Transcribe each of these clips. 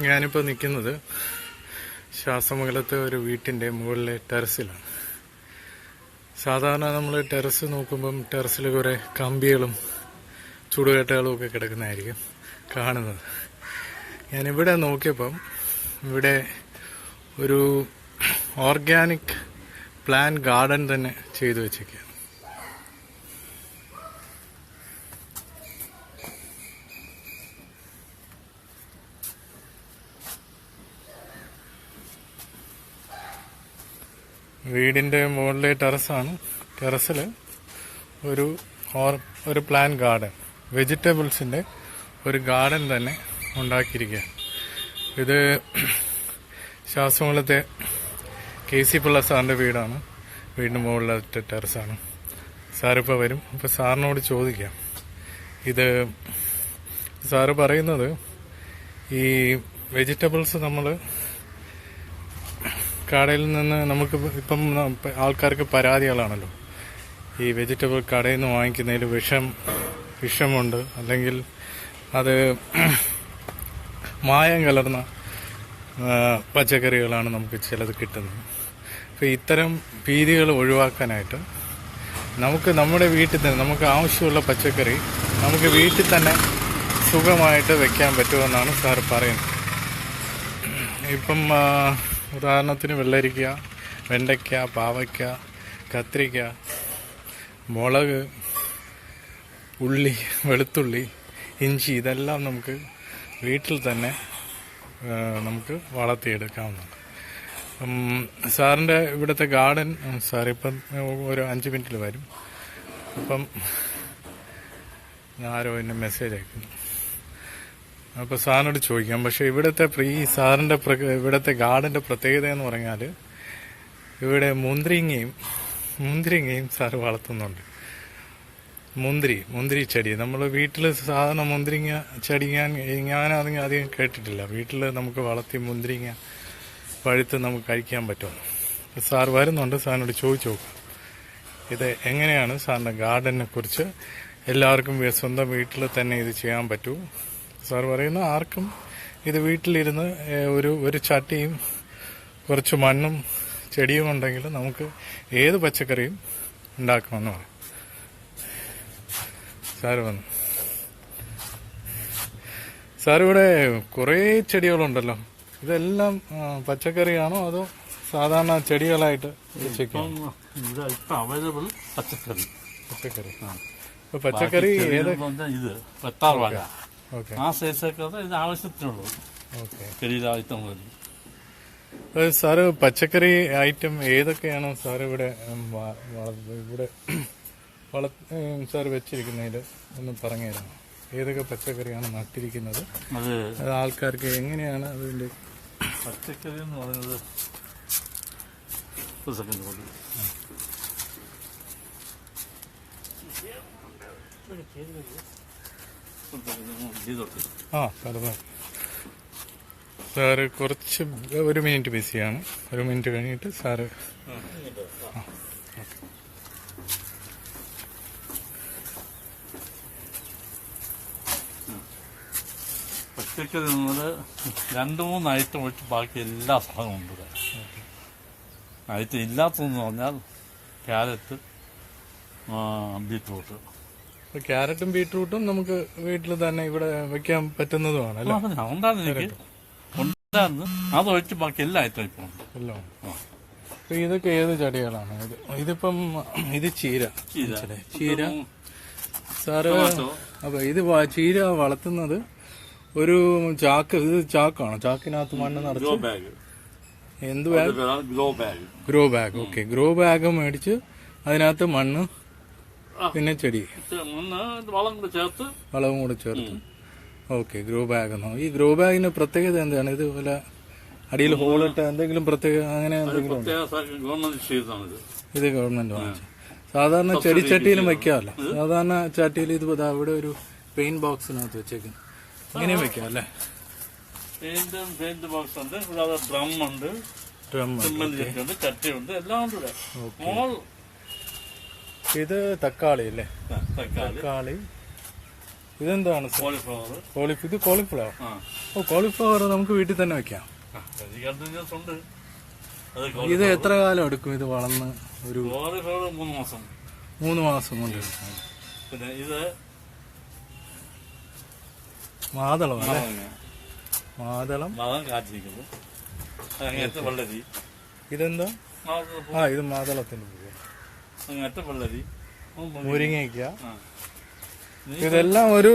ഞാനിപ്പോൾ നിൽക്കുന്നത് ശാസ്തമംഗലത്തെ ഒരു വീട്ടിൻ്റെ മുകളിലെ ടെറസിലാണ്. സാധാരണ നമ്മൾ ടെറസ് നോക്കുമ്പം ടെറസിൽ കുറേ കമ്പികളും ചുടുകട്ടകളും ഒക്കെ കിടക്കുന്നതായിരിക്കും കാണുന്നത്. ഞാനിവിടെ നോക്കിയപ്പം ഇവിടെ ഒരു ഓർഗാനിക് പ്ലാൻ ഗാർഡൻ തന്നെ ചെയ്തു വെച്ചേക്കുക. വീടിൻ്റെ മുകളിലെ ടെറസാണ്. ടെറസിൽ ഒരു പ്ലാൻ ഗാർഡൻ, വെജിറ്റബിൾസിൻ്റെ ഒരു ഗാർഡൻ തന്നെ ഉണ്ടാക്കിയിരിക്കുക. ഇത് ശാസ്തമംഗലത്തെ KC പിള്ള സാറിൻ്റെ വീടാണ്. വീടിന് മുകളിലത്തെ ടെറസാണ്. സാറിപ്പോൾ വരും. അപ്പോൾ സാറിനോട് ചോദിക്കാം. ഇത് സാറ് പറയുന്നത് ഈ വെജിറ്റബിൾസ് നമ്മൾ കടയിൽ നിന്ന് നമുക്ക് ഇപ്പം ആൾക്കാർക്ക് പരാതികളാണല്ലോ, ഈ വെജിറ്റബിൾ കടയിൽ നിന്ന് വാങ്ങിക്കുന്നതിൽ വിഷമുണ്ട്, അല്ലെങ്കിൽ അത് മായം കലർന്ന പച്ചക്കറികളാണ് നമുക്ക് ചിലത് കിട്ടുന്നത്. അപ്പോൾ ഇത്തരം ഭീതികൾ ഒഴിവാക്കാനായിട്ട് നമുക്ക് നമ്മുടെ വീട്ടിൽ തന്നെ നമുക്ക് ആവശ്യമുള്ള പച്ചക്കറി നമുക്ക് വീട്ടിൽ തന്നെ സുഖമായിട്ട് വെക്കാൻ പറ്റുമെന്നാണ് സാർ പറയുന്നത്. ഇപ്പം ഉദാഹരണത്തിന് വെള്ളരിക്ക, വെണ്ടയ്ക്ക, പാവയ്ക്ക, കത്തിരിക്ക, മുളക്, ഉള്ളി, വെളുത്തുള്ളി, ഇഞ്ചി, ഇതെല്ലാം നമുക്ക് വീട്ടിൽ തന്നെ നമുക്ക് വളർത്തിയെടുക്കാവുന്നതാണ്. സാറിൻ്റെ ഇവിടുത്തെ ഗാർഡൻ സാറിപ്പം ഒരു 5 മിനിറ്റിൽ വരും. അപ്പം ആരോ എന്നെ മെസ്സേജ് അയക്കുന്നു. അപ്പോൾ സാറിനോട് ചോദിക്കാം. പക്ഷെ ഇവിടുത്തെ ഇവിടുത്തെ ഗാർഡന്റെ പ്രത്യേകത എന്ന് പറഞ്ഞാൽ ഇവിടെ മുന്തിരിങ്ങയും സാറ് വളർത്തുന്നുണ്ട്. മുന്തിരി ചെടി നമ്മൾ വീട്ടിൽ സാധാരണ മുന്തിരിങ്ങ ചെടി ഞാനധികം അധികം കേട്ടിട്ടില്ല. വീട്ടിൽ നമുക്ക് വളർത്തി മുന്തിരിങ്ങ പഴുത്ത് നമുക്ക് കഴിക്കാൻ പറ്റും. സാർ വരുന്നുണ്ട്. സാറിനോട് ചോദിച്ചു നോക്കാം ഇത് എങ്ങനെയാണ് സാറിൻ്റെ ഗാർഡനെ കുറിച്ച്. എല്ലാവർക്കും സ്വന്തം വീട്ടിൽ തന്നെ ഇത് ചെയ്യാൻ പറ്റൂ. സാർ പറയുന്ന ആർക്കും ഇത് വീട്ടിലിരുന്ന് ഒരു ചട്ടിയും കുറച്ച് മണ്ണും ചെടിയും ഉണ്ടെങ്കിൽ നമുക്ക് ഏത് പച്ചക്കറിയും ഉണ്ടാക്കാമെന്ന് പറയും. സാർ വന്നു. സാർ ഇവിടെ കുറേ ചെടികളുണ്ടല്ലോ. ഇതെല്ലാം പച്ചക്കറിയാണോ അതോ സാധാരണ ചെടികളായിട്ട് അവൈലബിൾ പച്ചക്കറി? പച്ചക്കറി ഏത്? ഇത് വെട്ടാർവാഴ, ആ സൈസൊക്കെ ഇത് ആവശ്യത്തിനുള്ളൂ. ചെടിയിലായിട്ടം വരും. സാറ് പച്ചക്കറി ഐറ്റം ഏതൊക്കെയാണോ സാർ ഇവിടെ സാർ വെച്ചിരിക്കുന്നതിൽ ഒന്ന് പറഞ്ഞു തരാം. ഏതൊക്കെ പച്ചക്കറിയാണ് നട്ടിരിക്കുന്നത്? അത് ആൾക്കാർക്ക് എങ്ങനെയാണ് അതിൻ്റെ പച്ചക്കറി എന്ന് പറയുന്നത്? ഒരു സെക്കൻഡ് കൊണ്ട് സാറ് കുറച്ച് 1 മിനിറ്റ് ബിസിയാണ്. 1 മിനിറ്റ് കഴിഞ്ഞിട്ട് സാറ് പച്ചക്കറി നമ്മള് 2-3 ഐറ്റം ഒഴിച്ച് ബാക്കി എല്ലാ സാധനവും ഉണ്ട്. ഐറ്റം ഇല്ലാത്തതെന്ന് പറഞ്ഞാൽ ക്യാരറ്റ്, ബീറ്റ്റൂട്ട്. ക്യാരറ്റും ബീറ്റ്റൂട്ടും നമുക്ക് വീട്ടിൽ തന്നെ ഇവിടെ വെക്കാൻ പറ്റുന്നതുമാണ്. ഉണ്ടായിരുന്നു, അതൊഴിച്ച് ബാക്കി എല്ലാ ഐറ്റം ഇപ്പം എല്ലാം. ഇതൊക്കെ ഏത് ചെടികളാണ്? ഇതിപ്പം ഇത് ചീര. സാറ് അപ്പൊ ഇത് ചീര വളർത്തുന്നത് ഒരു ചാക്ക്, ഇത് ചാക്കാണോ? ചാക്കിനകത്ത് മണ്ണ് നിറച്ച് എന്ത് bag? Grow bag. Okay, grow bag മേടിച്ച് അതിനകത്ത് മണ്ണ് പിന്നെ ചെടി വളവും കൂടെ ചേർത്ത്. Okay, grow bag. ഈ ഗ്രോ ബാഗിന്റെ പ്രത്യേകത എന്താണ്? ഇത് പോലെ അടിയിൽ ഹോളിട്ട് എന്തെങ്കിലും പ്രത്യേക അങ്ങനെ എന്തെങ്കിലും? ഇത് ഗവൺമെന്റ് വാങ്ങിച്ചു. സാധാരണ ചെടിച്ചട്ടിയിലും വെക്കാമല്ലോ. സാധാരണ ചട്ടിയിൽ ഇത് ഇവിടെ ഒരു പെയിന്റ് ബോക്സിനകത്ത് വെച്ചേക്കുന്നു. ഇങ്ങനെയും വെക്കാം അല്ലേ? പെയിന്റ് ബോക്സ് ഉണ്ട്, ഡ്രം ഉണ്ട്, ചട്ടിയുണ്ട്, എല്ലാം ഉണ്ട്. ഇത് തക്കാളി അല്ലേ? തക്കാളി ഇതെന്താണ് സാർ? കോളിഫ്ലവർ. ഇത് കോളിഫ്ലവർ. ആ ഓ, കോളിഫ്ലവർ നമുക്ക് വീട്ടിൽ തന്നെ വെക്കാം. കണ്ടിന്യൂസ് ഉണ്ട്. അത് ഇത് എത്ര കാലം എടുക്കും ഇത് വളർന്ന്? ഒരു കോളിഫ്ലവർ 3 മാസം. 3 മാസം കൊണ്ട്. പിന്നെ ഇത് മാതളം അല്ലേ? മറങ്ങ. മാതളം. മറം കാച്ചിരിക്കുന്നു. അങ്ങനത്തെ വെള്ളരി. ഇതെന്താ? മാതളപ്പൂ. ആ, ഇത് മാതളത്തിന്റെ പൂവ്. അങ്ങനത്തെ വെള്ളരി. മുരിങ്ങയ്ക്ക. ആ. ഇതെല്ലാം ഒരു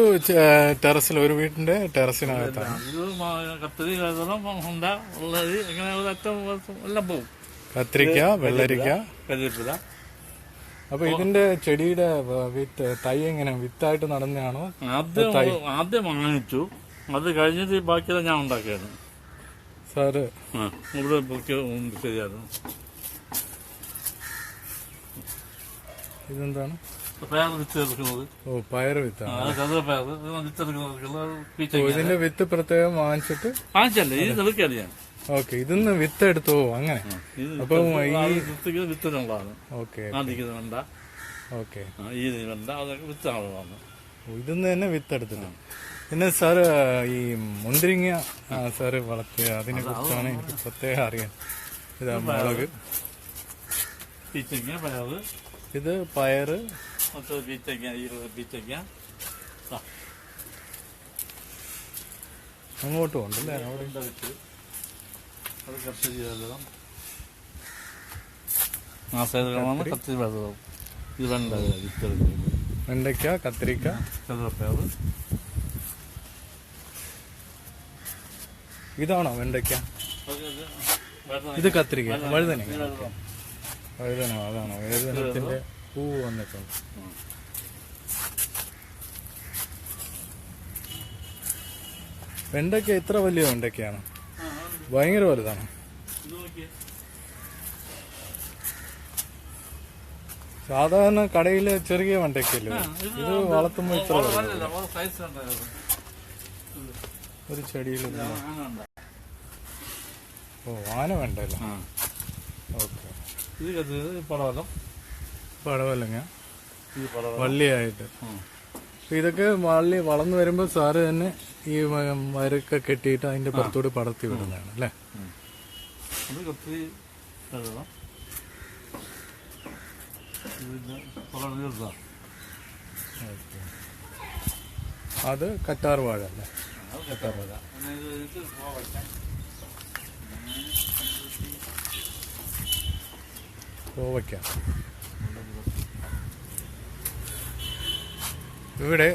ടെറസിൽ, ഒരു വീടിന്റെ ടെറസിനകത്താണ്. ഇത് കത്തിരി, കതളം, ഉണ്ട, വെള്ളരി, അങ്ങനെ ഒരു അറ്റം എല്ലാം പോകും. കത്തിരിക്ക, വെള്ളരിക്ക. കരിവേപ്പില. അപ്പൊ ഇതിന്റെ ചെടിയുടെ വിത്ത് തൈ എങ്ങനെ വിത്തായിട്ട് നടന്നതാണോ? ആദ്യം വാങ്ങിച്ചു. അത് കഴിഞ്ഞിട്ട് ഈ ബാക്കിയെല്ലാം ഞാൻ ഉണ്ടാക്കിയായിരുന്നു. സാറ് ഇവിടെ ശരിയായിരുന്നു. ഇതെന്താണ്? പയർ വിത്ത് എടുക്കുന്നത്. ഓ, പയർ വിത്താണ്. പയർ വിത്ത് എടുക്കുന്നത്. ഇതിന്റെ വിത്ത് പ്രത്യേകം വാങ്ങിച്ചിട്ട് വാങ്ങിച്ചല്ലേ ഇത് എടുക്കറിയാം. ഓക്കെ, ഇതിന്ന് വിത്ത് എടുത്തോ? അങ്ങനെ. അപ്പൊ വിത്തിനുള്ളതാണ്. ഓക്കെ ആദ്യം വേണ്ട. ഓക്കെ, ഈ വേണ്ട, അതൊക്കെ വിത്താണ്. ഇതിന്ന് തന്നെ വിത്ത് എടുത്തിട്ടാണ്. പിന്നെ സാറ് ഈ മുന്തിരിങ്ങ സാറ് വളർത്തിയ അതിനെ കുറിച്ചാണ് എനിക്ക് പ്രത്യേകം അറിയാൻ. ഇതാ മുളക്, പീച്ചങ്ങ, പയറ്, ഇത് പയറ്, പീച്ചങ്ങ, പീച്ചങ്ങ. അങ്ങോട്ടും ഉണ്ടല്ലേ? അവിടെ വെച്ച് അത് കത്തിരി വെള്ളം, മാസമാണ് കത്തിരി വെള്ളം. ഇത് വെണ്ട വിത്തെടുക്കുന്നത്. വെണ്ടയ്ക്ക, കത്തിരിക്ക, ചെറുപ്പയറ്. ഇതാണോ വെണ്ടയ്ക്ക? ഇത് കത്തിരിക്ക, വഴുതന. വഴുതന, അതാണോ? വഴുതനത്തിന്റെ പൂ വന്നിട്ടുണ്ട്. വെണ്ടയ്ക്ക ഇത്ര വലിയ വെണ്ടയ്ക്കയാണ്? ഭയങ്കര വലുതാണ്. സാധാരണ കടയില് ചെറിയ വെണ്ടയ്ക്കല്ലേ? ഇത് വളർത്തുമ്പോ ഇത്ര ഒരു ചെടിയിൽ. ഓ, ആന വേണ്ടല്ലോ. ഓക്കെ. പടവലങ്ങ വള്ളിയായിട്ട്. ഇതൊക്കെ വളർന്നു വരുമ്പോ സാറ് തന്നെ ഈ മരൊക്കെ കെട്ടിയിട്ട് അതിന്റെ പുറത്തോട് പടർത്തി വിടുന്നതാണ് അല്ലേ? അത് കറ്റാർ വാഴ അല്ലേ? കറ്റാർ വാഴ. കോവയ്ക്ക. ഇവിടെ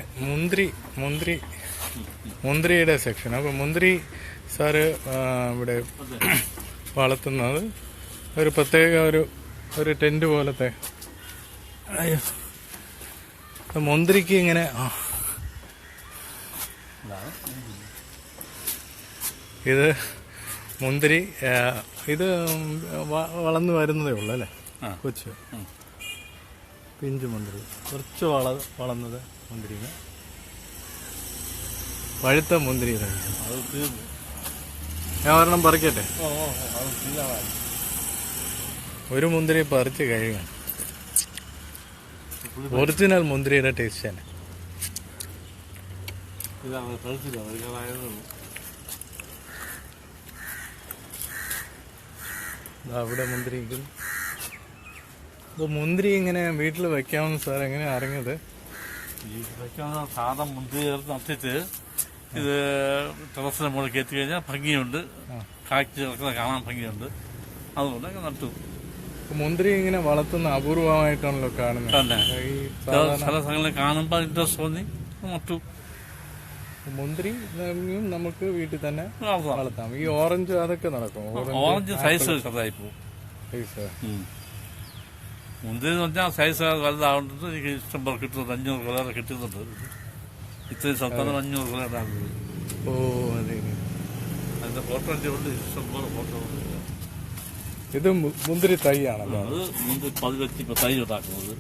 മുന്തിരിയുടെ സെക്ഷൻ. അപ്പൊ മുന്തിരി സാറ് ഇവിടെ വളർത്തുന്നത് ഒരു പ്രത്യേക ഒരു ടെന്റ് പോലത്തെ. മുന്തിരിക്ക് ഇങ്ങനെ ഇത് മുന്തിരി ഇത് വളർന്നു വരുന്നതേ ഉള്ളു അല്ലേ? കൊച്ചു പിഞ്ചു മുന്തിരി, കുറച്ച് വളർന്നത് മുന്തിരിങ്ങ. പഴുത്ത മുന്തിരി ഞാൻ ഒരെണ്ണം പറിക്കട്ടെ? ഒരു മുന്തിരി പറിച്ച് കഴിയാം. ഒറിജിനൽ മുന്തിരിയുടെ ടേസ്റ്റ് തന്നെ. അവിടെ മുന്തിരി. മുന്തിരി ഇങ്ങനെ വീട്ടിൽ വെക്കാമെന്ന് സാർ എങ്ങനെയാ അറിഞ്ഞത്? സാധാ മുന്തിരി നട്ടിട്ട് ഇത് ടെറസിന്റെ മുകളിൽ കയറ്റി കഴിഞ്ഞാൽ ഭംഗിയുണ്ട്, കാഴ്ച കാണാൻ ഭംഗിയുണ്ട്. അതുകൊണ്ട് നട്ടു. മുന്തിരി ഇങ്ങനെ വളർത്തുന്ന അപൂർവമായിട്ടാണല്ലോ കാണുന്നത്. ചില സ്ഥലങ്ങളിൽ കാണുമ്പോൾ ഇൻട്രസ്റ്റ് തോന്നി നട്ടു. മുന്തിരി നമുക്ക് വീട്ടിൽ തന്നെ വളർത്താം. ഈ ഓറഞ്ച് അതൊക്കെ നടക്കും? ഓറഞ്ച് സൈസ് ചെറുതായി പോകും. മുന്തിരി എന്ന് പറഞ്ഞാൽ സൈസ് വലുതാവുന്നത് എനിക്ക് ഇഷ്ടം പോലെ കിട്ടുന്നുണ്ട്. 500 കളർ കിട്ടുന്നുണ്ട്. ഇത്രയും സ്ഥലത്താണ് 500 കളറാകുന്നത്. ഓ, അതെ. അതിന്റെ ഫോട്ടോ ഉണ്ട്, ഇഷ്ടം പോലെ ഫോട്ടോ ഉണ്ട്. ഇത് മുന്തിരി തൈ ആണല്ലോ? അത് മുന്തിരി 10 തൈ ഉണ്ടാക്കുന്നത്.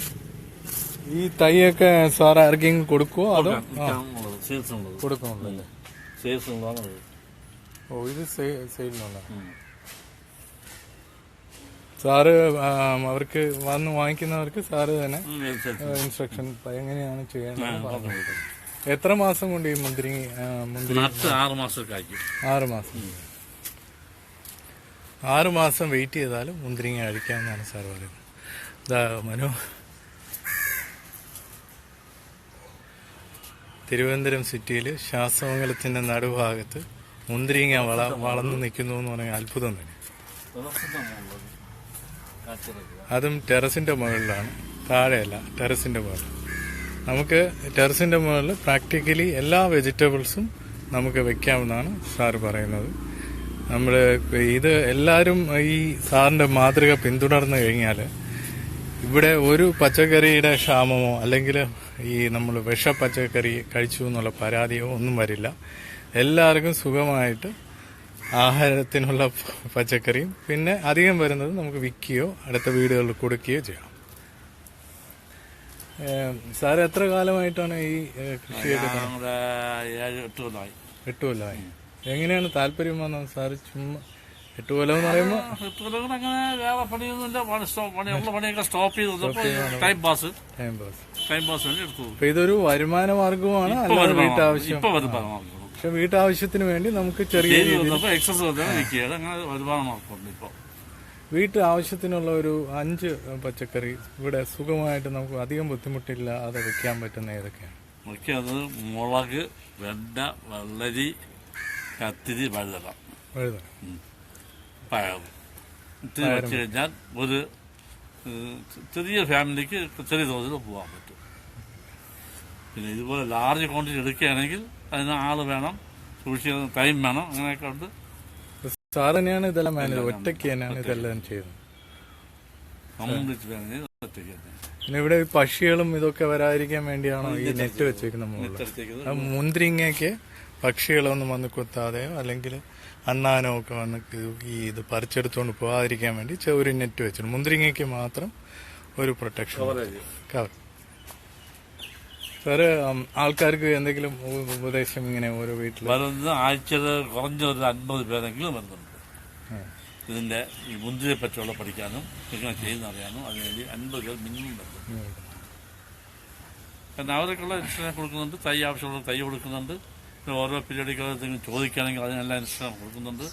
ഈ തൈയൊക്കെ സാർ ആർക്കെങ്കിലും കൊടുക്കുവോ? അതോ സെയിൽസ് ഉള്ളത്? കൊടുക്കണല്ലോ. സെയിൽസ് ഉള്ളതാണ്. ഓ, ഇത് സെയിലിനുള്ള. സാറ് അവർക്ക് വന്ന് വാങ്ങിക്കുന്നവർക്ക് സാറ് തന്നെ ഇൻസ്ട്രക്ഷൻ എങ്ങനെയാണ് ചെയ്യേണ്ടത് പറഞ്ഞു കൊടുക്കും. എത്ര മാസം കൊണ്ട് ഈ മുന്തിരി നട്ട് 6 മാസം കായ്ക്കും. 6 മാസം. 6 മാസം വെയിറ്റ് ചെയ്താലും മുന്തിരിങ്ങ കഴിക്കാമെന്നാണ് സാർ പറയുന്നത്. ഇതാ മനു, തിരുവനന്തപുരം സിറ്റിയിൽ ശാസ്തമംഗലത്തിന്റെ നടുഭാഗത്ത് മുന്തിരിങ്ങ വളർന്നു നിൽക്കുന്നു എന്ന് പറഞ്ഞാൽ അത്ഭുതം തന്നെ. അതും ടെറസിന്റെ മുകളിലാണ്, താഴെയല്ല, ടെറസിന്റെ മുകളിൽ. നമുക്ക് ടെറസിന്റെ മുകളിൽ പ്രാക്ടിക്കലി എല്ലാ വെജിറ്റബിൾസും നമുക്ക് വെക്കാമെന്നാണ് സാറ് പറയുന്നത്. നമ്മൾ ഇത് എല്ലാവരും ഈ സാറിന്റെ മാതൃക പിന്തുടർന്നു കഴിഞ്ഞാൽ ഇവിടെ ഒരു പച്ചക്കറിയുടെ ക്ഷാമമോ അല്ലെങ്കിൽ ഈ നമ്മൾ വിഷ പച്ചക്കറി കഴിച്ചു എന്നുള്ള പരാതിയോ ഒന്നും വരില്ല. എല്ലാവർക്കും സുഖമായിട്ട് ആഹാരത്തിനുള്ള പച്ചക്കറിയും പിന്നെ അധികം വരുന്നത് നമുക്ക് വിൽക്കുകയോ അടുത്ത വീടുകളിൽ കൊടുക്കുകയോ ചെയ്യാം. സാർ എത്ര കാലമായിട്ടാണ് ഈ കൃഷി ചെയ്തിട്ട്? 8 കൊല്ലമായി. എങ്ങനെയാണ് താല്പര്യം വന്നത് സാർ? ചുമ്മാ 8 കൊല്ലം എന്ന് പറയുമ്പോൾ 8 കൊല്ലം അങ്ങനെ വേറെ പണിയൊന്നുമില്ല, പണിയൊക്കെ സ്റ്റോപ്പ് ചെയ്തു. ടൈം പാസ് വേണ്ടി എടുത്തു. അപ്പൊ ഇതൊരു വരുമാന മാർഗമാണ്, അല്ലാതെ വീട്ടാവശ്യം. ഇപ്പൊ വരുമാനം, പക്ഷെ വീട്ടാവശ്യത്തിന് വേണ്ടി നമുക്ക് ചെറിയ എക്സസ് അങ്ങനെ വരുമാന മാർഗമുണ്ട്. ഇപ്പൊ വീട്ടാവശ്യത്തിനുള്ള ഒരു 5 പച്ചക്കറി ഇവിടെ സുഖമായിട്ട് നമുക്ക് അധികം ബുദ്ധിമുട്ടില്ല അത് വെക്കാൻ പറ്റുന്ന ഏതൊക്കെയാണ്? അത് മുളക്, വെണ്ട, വെള്ളരി, കത്തിരി, വഴുതന, പയർ. ഇത് വെച്ച് കഴിഞ്ഞാൽ ഒരു ചെറിയ ഫാമിലിക്ക് ചെറിയ തോതിൽ പോകാൻ പറ്റും. പിന്നെ ഇതുപോലെ ലാർജ് ക്വാണ്ടിറ്റി എടുക്കുകയാണെങ്കിൽ അതിന് ആള് വേണം, സൂക്ഷിക്കുന്ന ടൈം വേണം, അങ്ങനെയൊക്കെ ഉണ്ട്. സാർ തന്നെയാണ് ഇതെല്ലാം മാനേജ്, ഒറ്റയ്ക്ക് തന്നെയാണ് ഇതെല്ലാം ചെയ്യുന്നത്. കംപ്ലീറ്റ് മാനേജ് ഒറ്റയ്ക്ക് തന്നെ. പിന്നെ ഇവിടെ പക്ഷികളും ഇതൊക്കെ വരാതിരിക്കാൻ വേണ്ടിയാണോ ഈ നെറ്റ് വെച്ചേക്കുന്നത്? മുന്തിരിങ്ങയ്ക്ക് പക്ഷികളൊന്നും വന്ന് കുത്താതെയോ അല്ലെങ്കിൽ അണ്ണാനോ ഒക്കെ വന്ന് ഈ ഇത് പറിച്ചെടുത്തുകൊണ്ട് പോകാതിരിക്കാൻ വേണ്ടി ഒരു നെറ്റ് വെച്ചിട്ടുണ്ട്. മുന്തിരിങ്ങയ്ക്ക് മാത്രം ഒരു പ്രൊട്ടക്ഷൻ കവർ. സാറ് ആൾക്കാർക്ക് എന്തെങ്കിലും ഉപദേശം ഇങ്ങനെ ഓരോ വീട്ടിൽ വരുന്നത് ആഴ്ചയിൽ കുറഞ്ഞ ഒരു 50 പേരെങ്കിലും വരുന്നുണ്ട്. ഇതിന്റെ ഈ മുന്തിരിയെ പറ്റിയുള്ള പഠിക്കാനും ഇങ്ങനെ ചെയ്യുന്ന അറിയാനും അതിനുവേണ്ടി 50 പേർ മിനിമം വരുന്നുണ്ട്. കാരണം അവർക്കുള്ള ഇൻസ്ട്രക്ഷൻ കൊടുക്കുന്നുണ്ട്, തൈ ആവശ്യമുള്ള തൈ കൊടുക്കുന്നുണ്ട്. പിന്നെ ഓരോ പീരിയഡിക്കൽ എന്തെങ്കിലും ചോദിക്കുകയാണെങ്കിൽ അതിനെല്ലാം ഇൻസ്ട്രക്ഷൻ കൊടുക്കുന്നുണ്ട്.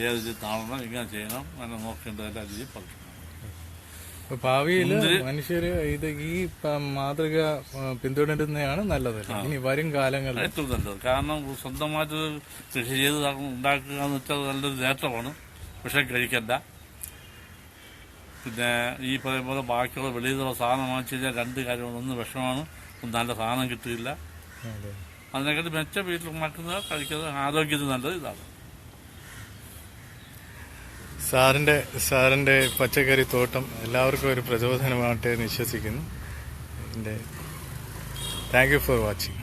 ഏത് രീതി കാണണം, ഇങ്ങനെ ചെയ്യണം, അങ്ങനെ നോക്കേണ്ട എല്ലാ രീതിയും പഠിക്കണം. ഭാവിയിൽ മനുഷ്യര് ഇത് ഈ മാതൃക പിന്തുടരുന്നതാണ് നല്ലത്. ഇനി വരും കാലങ്ങളിൽ ഏറ്റവും നല്ലത്. കാരണം സ്വന്തമായിട്ട് കൃഷി ചെയ്ത് ഉണ്ടാക്കുക എന്ന് വെച്ചാൽ നല്ലൊരു നേട്ടമാണ്. പക്ഷെ കഴിക്കണ്ട. പിന്നെ ഈ പറയുന്ന പോലെ ബാക്കിയുള്ള വെളിയിൽ നിന്നുള്ള സാധനം വാങ്ങിച്ചു കഴിഞ്ഞാൽ 2 കാര്യമാണ്. ഒന്ന് വിഷമാണ്, നല്ല സാധനം കിട്ടില്ല. അതിനെക്കാട്ടി മെച്ച വീട്ടിൽ ഉണ്ടാക്കുന്നത് കഴിക്കുന്നത് ആരോഗ്യത്തിന് നല്ലത് ഇതാണ്. സാറിന്റെ പച്ചക്കറി തോട്ടം എല്ലാവർക്കും ഒരു പ്രചോദനമാകട്ടെ എന്ന് വിശ്വസിക്കുന്നു. Thank you for watching.